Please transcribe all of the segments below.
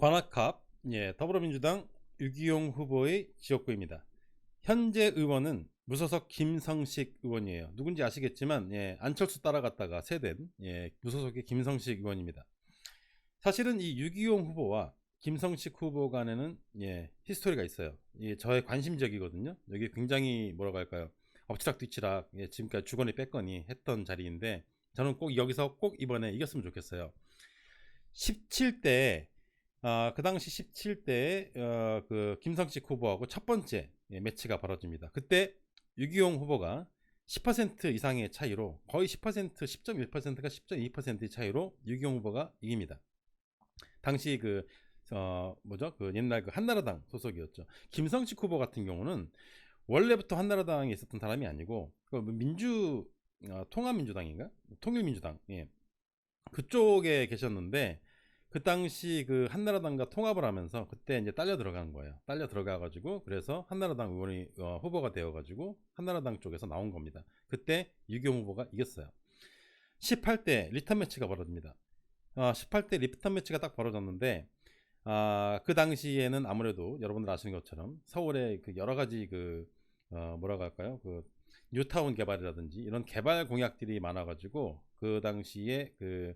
관악갑 더불어민주당 유기용 후보의 지역구입니다. 현재 의원은 무소속 김성식 의원이에요. 누군지 아시겠지만 안철수 따라갔다가 세된 무소속의 김성식 의원입니다. 사실은 이 유기용 후보와 김성식 후보 간에는 히스토리가 있어요. 저의 관심적이거든요. 여기 굉장히 뭐라고 할까요, 엎치락뒤치락 지금까지 주거니 뺐거니 했던 자리인데, 저는 꼭 여기서 꼭 이번에 이겼으면 좋겠어요. 17대 그 당시 17대에 그 김성식 후보하고 첫 번째 매치가 벌어집니다. 그때 유기용 후보가 10% 이상의 차이로, 거의 10%, 10.1%가 10.2%의 차이로 유기용 후보가 이깁니다. 당시 뭐죠? 그 옛날 그 한나라당 소속이었죠. 김성식 후보 같은 경우는 원래부터 한나라당에 있었던 사람이 아니고 그 통합민주당인가? 통일민주당, 그쪽에 계셨는데, 그 당시 그 한나라당과 통합을 하면서 그때 이제 딸려 들어간 거예요. 딸려 들어가 가지고, 그래서 한나라당 의원이 후보가 되어 가지고 한나라당 쪽에서 나온 겁니다. 그때 유기용 후보가 이겼어요. 18대 리턴 매치가 벌어집니다. 18대 리턴 매치가 딱 벌어졌는데, 그 당시에는 아무래도 여러분들 아시는 것처럼 서울에 그 여러 가지 뭐라고 할까요? 그 뉴타운 개발이라든지 이런 개발 공약들이 많아가지고 그 당시에 그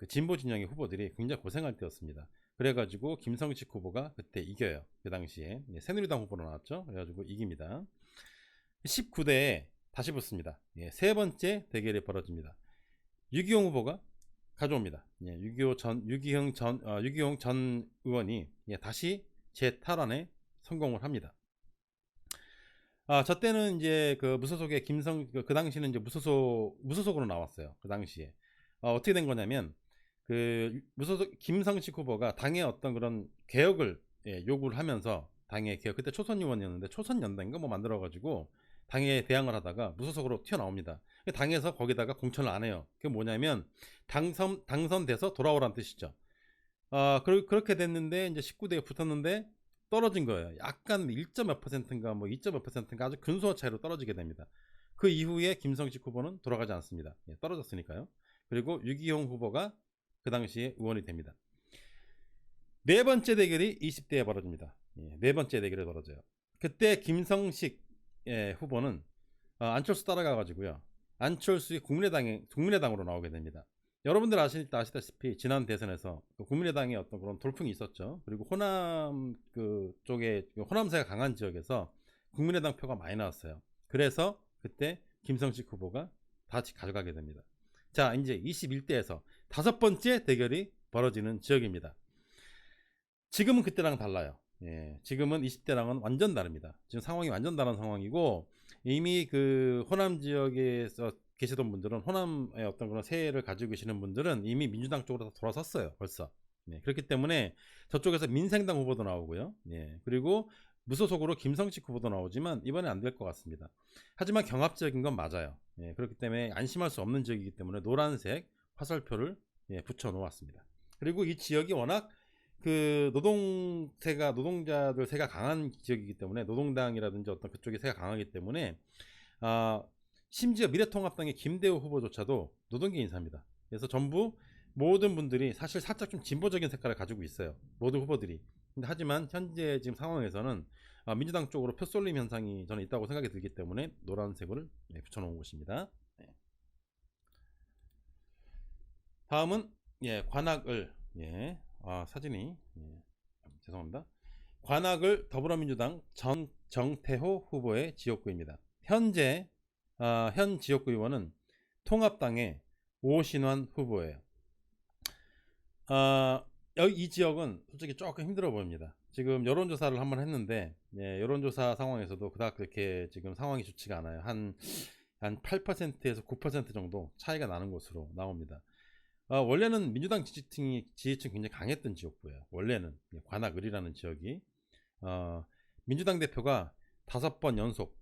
진보 진영의 후보들이 굉장히 고생할 때였습니다. 그래가지고 김성식 후보가 그때 이겨요. 그 당시에 새누리당 후보로 나왔죠. 그래가지고 이깁니다. 19대에 다시 붙습니다. 세 번째 대결이 벌어집니다. 유기용 후보가 가져옵니다. 유기용 전 의원이 다시 재탈환에 성공을 합니다. 저 때는 이제 그 무소속의 그 당시는 이제 무소속으로 나왔어요. 그 당시에 어떻게 된 거냐면, 그 무소속 김성식 후보가 당의 어떤 그런 개혁을 요구를 하면서, 당의 개혁, 그때 초선의원이었는데 초선연대인가 뭐 만들어가지고 당에 대항을 하다가 무소속으로 튀어나옵니다. 당에서 거기다가 공천을 안 해요. 그게 뭐냐면 당선돼서 돌아오라는 뜻이죠. 그렇게 됐는데 이제 19대에 붙었는데 떨어진 거예요. 약간 1.몇 %인가 뭐 2.몇 %인가 아주 근소한 차이로 떨어지게 됩니다. 그 이후에 김성식 후보는 돌아가지 않습니다. 떨어졌으니까요. 그리고 유기용 후보가 그 당시에 의원이 됩니다. 네 번째 대결이 20대에 벌어집니다. 네 번째 대결이 벌어져요. 그때 김성식 후보는 안철수 따라가가지고요, 안철수의 국민의당으로 나오게 됩니다. 여러분들 아시다시피 지난 대선에서 국민의당의 어떤 그런 돌풍이 있었죠. 그리고 호남 쪽에 호남세가 강한 지역에서 국민의당 표가 많이 나왔어요. 그래서 그때 김성식 후보가 다시 가져가게 됩니다. 자, 이제 21대에서 다섯 번째 대결이 벌어지는 지역입니다. 지금은 그때랑 달라요. 지금은 20대랑은 완전 다릅니다. 지금 상황이 완전 다른 상황이고, 이미 그 호남 지역에서 계시던 분들은, 호남의 어떤 그런 세를 가지고 계시는 분들은 이미 민주당 쪽으로 다 돌아섰어요, 벌써. 그렇기 때문에 저쪽에서 민생당 후보도 나오고요. 그리고 무소속으로 김성식 후보도 나오지만 이번에 안 될 것 같습니다. 하지만 경합 지역인 건 맞아요. 그렇기 때문에 안심할 수 없는 지역이기 때문에 노란색 화살표를 붙여 놓았습니다. 그리고 이 지역이 워낙 그 노동자들 세가 강한 지역이기 때문에, 노동당이라든지 어떤 그쪽의 세가 강하기 때문에 심지어 미래통합당의 김대호 후보조차도 노동계 인사입니다. 그래서 전부 모든 분들이 사실 살짝 좀 진보적인 색깔을 가지고 있어요, 모든 후보들이. 근데 하지만 현재 지금 상황에서는 민주당 쪽으로 표 쏠림 현상이 저는 있다고 생각이 들기 때문에 노란색을 붙여놓은 곳입니다. 다음은 관악을, 사진이 죄송합니다. 관악을 더불어민주당 정태호 후보의 지역구입니다. 현 지역구 의원은 통합당의 오신환 후보예요. 이 지역은 솔직히 조금 힘들어 보입니다. 지금 여론조사를 한번 했는데, 여론조사 상황에서도 그닥 그렇게 지금 상황이 좋지가 않아요. 한 8%에서 9% 정도 차이가 나는 것으로 나옵니다. 원래는 민주당 지지층이 굉장히 강했던 지역구예요. 원래는 관악을이라는 지역이 민주당 대표가 5번 연속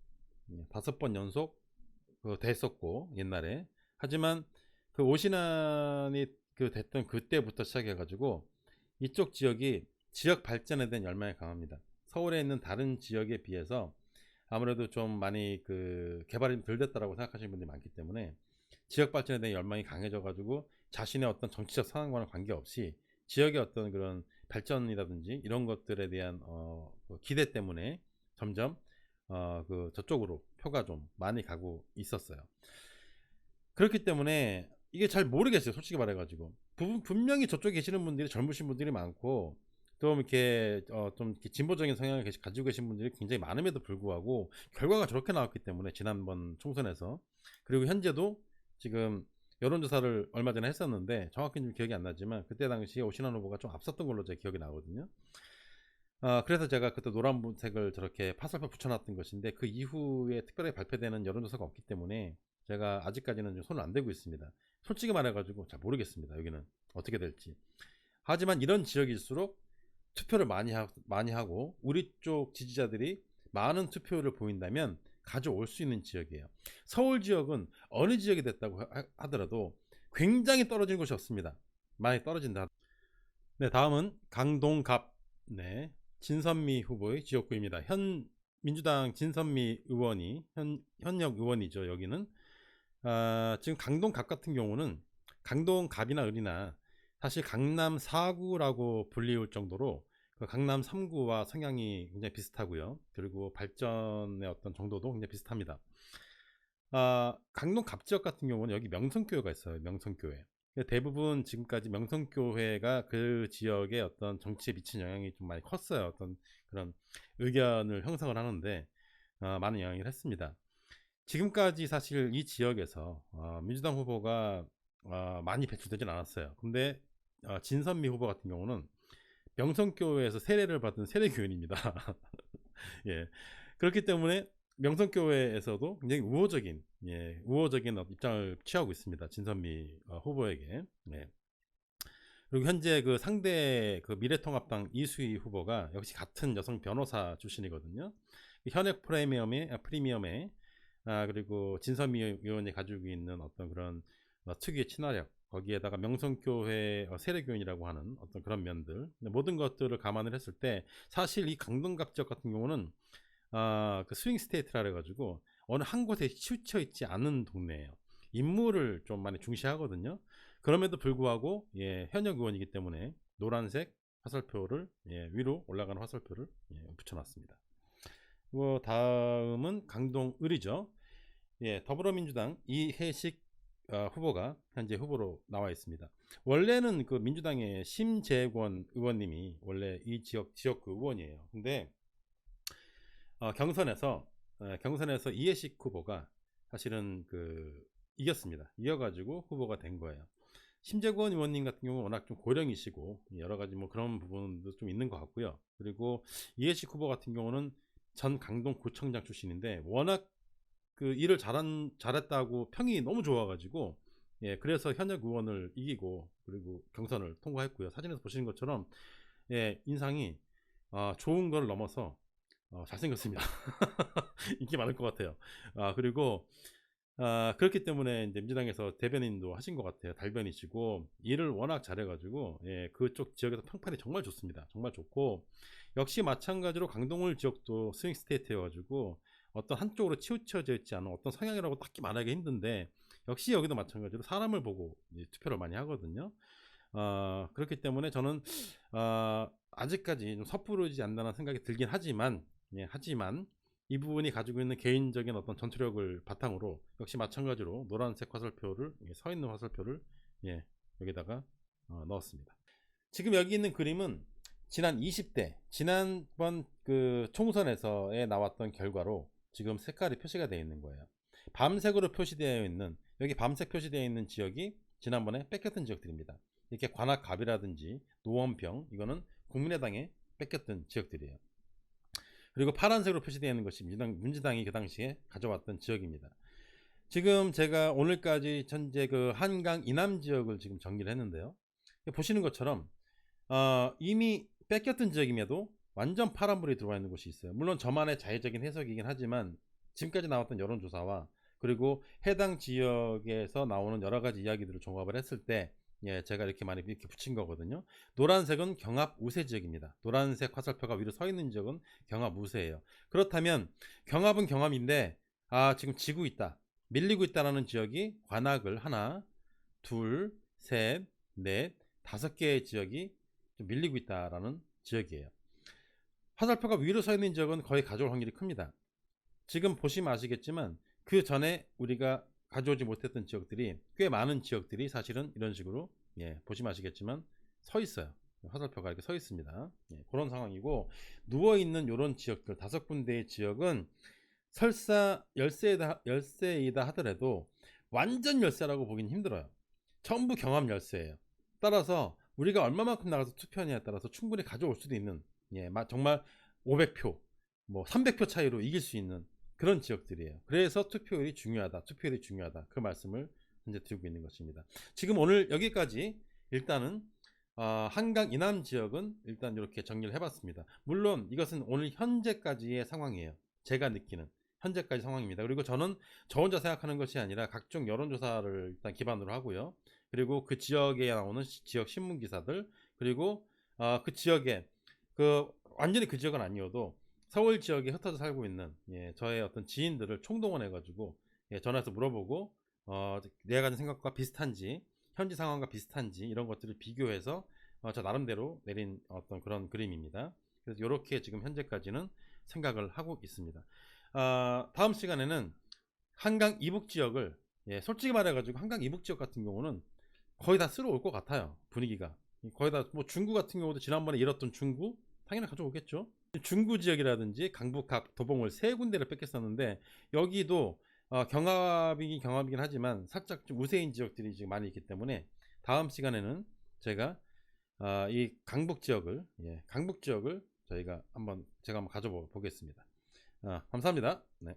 됐었고, 옛날에. 하지만 그 오신환이 됐던 그때부터 시작해가지고 이쪽 지역이 지역 발전에 대한 열망이 강합니다. 서울에 있는 다른 지역에 비해서 아무래도 좀 많이 개발이 덜 됐다라고 생각하시는 분들이 많기 때문에 지역 발전에 대한 열망이 강해져가지고 자신의 어떤 정치적 상황과는 관계없이 지역의 어떤 그런 발전이라든지 이런 것들에 대한 그 기대 때문에 점점 그 저쪽으로 표가 좀 많이 가고 있었어요. 그렇기 때문에 이게 잘 모르겠어요, 솔직히 말해가지고. 분명히 저쪽에 계시는 분들이 젊으신 분들이 많고 좀 이렇게 좀 이렇게 진보적인 성향을 가지고 계신 분들이 굉장히 많음에도 불구하고 결과가 저렇게 나왔기 때문에, 지난번 총선에서, 그리고 현재도 지금 여론조사를 얼마 전에 했었는데 정확히는 좀 기억이 안 나지만 그때 당시에 오신환 후보가 좀 앞섰던 걸로 제 기억이 나거든요. 그래서 제가 그때 노란색을 저렇게 파살파 붙여놨던 것인데, 그 이후에 특별하게 발표되는 여론조사가 없기 때문에 제가 아직까지는 좀 손을 안 대고 있습니다. 솔직히 말해가지고 잘 모르겠습니다, 여기는 어떻게 될지. 하지만 이런 지역일수록 투표를 많이 하고 우리 쪽 지지자들이 많은 투표를 보인다면 가져올 수 있는 지역이에요. 서울 지역은 어느 지역이 됐다고 하더라도 굉장히 떨어진 곳이 없습니다. 많이 떨어진다. 네, 다음은 강동갑, 네, 진선미 후보의 지역구입니다. 민주당 진선미 의원이 현역 의원이죠. 여기는 지금 강동갑 같은 경우는 강동갑이나 을이나 사실 강남 4구라고 불리울 정도로 그 강남 3구와 성향이 굉장히 비슷하고요. 그리고 발전의 어떤 정도도 굉장히 비슷합니다. 강동갑 지역 같은 경우는 여기 명성교회가 있어요. 명성교회. 대부분 지금까지 명성교회가 그 지역의 어떤 정치에 미친 영향이 좀 많이 컸어요. 어떤 그런 의견을 형성을 하는데 많은 영향을 했습니다. 지금까지 사실 이 지역에서 민주당 후보가 많이 배출되진 않았어요. 근데 진선미 후보 같은 경우는 명성교회에서 세례를 받은 세례교인입니다. 예. 그렇기 때문에 명성교회에서도 굉장히 우호적인 입장을 취하고 있습니다. 진선미 후보에게. 네. 그리고 현재 그 상대 그 미래통합당 이수희 후보가 역시 같은 여성 변호사 출신이거든요. 현역 프리미엄에 그리고 진선미 의원이 가지고 있는 어떤 그런 특유의 친화력, 거기에다가 명성교회 세례교인이라고 하는 어떤 그런 면들, 모든 것들을 감안을 했을 때 사실 이 강동갑 지역 같은 경우는 그 스윙 스테이트라 그래가지고 어느 한 곳에 치우쳐 있지 않은 동네예요. 인물을 좀 많이 중시하거든요. 그럼에도 불구하고 현역 의원이기 때문에 노란색 화살표를 위로 올라가는 화살표를 붙여놨습니다. 그리고 다음은 강동을이죠. 더불어민주당 이해식 후보가 현재 후보로 나와 있습니다. 원래는 그 민주당의 심재권 의원님이 원래 이 지역구 의원이에요. 근데 경선에서 이해식 후보가 사실은 그 이겼습니다. 이겨가지고 후보가 된 거예요. 심재권 의원님 같은 경우는 워낙 좀 고령이시고 여러 가지 뭐 그런 부분도 좀 있는 것 같고요. 그리고 이해식 후보 같은 경우는 전 강동구청장 출신인데 워낙 그 일을 잘했다고 평이 너무 좋아가지고 그래서 현역 의원을 이기고 그리고 경선을 통과했고요. 사진에서 보시는 것처럼 인상이 좋은 걸 넘어서 잘생겼습니다. 인기 많을 것 같아요. 그리고 그렇기 때문에 이제 민주당에서 대변인도 하신 것 같아요. 달변이시고 일을 워낙 잘해가지고 그쪽 지역에서 평판이 정말 좋습니다. 정말 좋고 역시 마찬가지로 강동을 지역도 스윙 스테이트여가지고 어떤 한쪽으로 치우쳐져 있지 않은 어떤 성향이라고 딱히 말하기 힘든데 역시 여기도 마찬가지로 사람을 보고 투표를 많이 하거든요. 그렇기 때문에 저는 아직까지 좀 섣부르지 않다는 생각이 들긴 하지만 이 부분이 가지고 있는 개인적인 어떤 전투력을 바탕으로 역시 마찬가지로 노란색 화살표를 서 있는 화살표를 여기다가 넣었습니다. 지금 여기 있는 그림은 지난 20대 지난번 그 총선에서에 나왔던 결과로 지금 색깔이 표시가 되어 있는 거예요. 밤색으로 표시되어 있는 여기 밤색 표시되어 있는 지역이 지난번에 뺏겼던 지역들입니다. 이렇게 관악갑이라든지 노원병 이거는 국민의당에 뺏겼던 지역들이에요. 그리고 파란색으로 표시되어 있는 것이 민주당이 그 당시에 가져왔던 지역입니다. 지금 제가 오늘까지 현재 그 한강 이남 지역을 지금 정리를 했는데요. 보시는 것처럼 이미 뺏겼던 지역임에도 완전 파란불이 들어와 있는 곳이 있어요. 물론 저만의 자의적인 해석이긴 하지만 지금까지 나왔던 여론조사와 그리고 해당 지역에서 나오는 여러 가지 이야기들을 종합을 했을 때 제가 이렇게 많이 이렇게 붙인 거거든요. 노란색은 경합 우세 지역입니다. 노란색 화살표가 위로 서 있는 지역은 경합 우세예요. 그렇다면 경합은 경합인데 지금 지고 있다, 밀리고 있다라는 지역이 관악을 하나, 둘, 셋, 넷, 5개의 지역이 좀 밀리고 있다라는 지역이에요. 화살표가 위로 서 있는 지역은 거의 가져올 확률이 큽니다. 지금 보시면 아시겠지만 그 전에 우리가 가져오지 못했던 지역들이 꽤 많은 지역들이 사실은 이런 식으로 보시면 아시겠지만 서 있어요. 화살표가 이렇게 서 있습니다. 그런 상황이고, 누워있는 이런 지역들 5군데의 지역은 설사 열세이다 하더라도 완전 열세라고 보긴 힘들어요. 전부 경합 열세예요. 따라서 우리가 얼마만큼 나가서 투표하냐에 따라서 충분히 가져올 수도 있는, 정말 500표 뭐 300표 차이로 이길 수 있는 그런 지역들이에요. 그래서 투표율이 중요하다, 그 말씀을 현재 드리고 있는 것입니다. 지금 오늘 여기까지 일단은 한강 이남 지역은 일단 이렇게 정리를 해봤습니다. 물론 이것은 오늘 현재까지의 상황이에요. 제가 느끼는 현재까지 상황입니다. 그리고 저는 저 혼자 생각하는 것이 아니라 각종 여론조사를 일단 기반으로 하고요. 그리고 그 지역에 나오는 지역 신문 기사들, 그리고 그 지역에 완전히 그 지역은 아니어도 서울 지역에 흩어져 살고 있는 저의 어떤 지인들을 총동원해 가지고 전화해서 물어보고 내가 가진 생각과 비슷한지, 현지 상황과 비슷한지 이런 것들을 비교해서 저 나름대로 내린 어떤 그런 그림입니다. 그래서 이렇게 지금 현재까지는 생각을 하고 있습니다. 다음 시간에는 한강 이북 지역을, 솔직히 말해가지고 한강 이북 지역 같은 경우는 거의 다 쓸어올 것 같아요. 분위기가 거의 다, 뭐 중구 같은 경우도 지난번에 잃었던 중구 당연히 가져오겠죠. 중구 지역이라든지 강북갑, 도봉을 3군데를 뺏겼었는데, 여기도 경합이긴 하지만 살짝 좀 우세인 지역들이 지금 많이 있기 때문에 다음 시간에는 제가 이 강북 지역을 제가 한번 가져보겠습니다. 감사합니다. 네.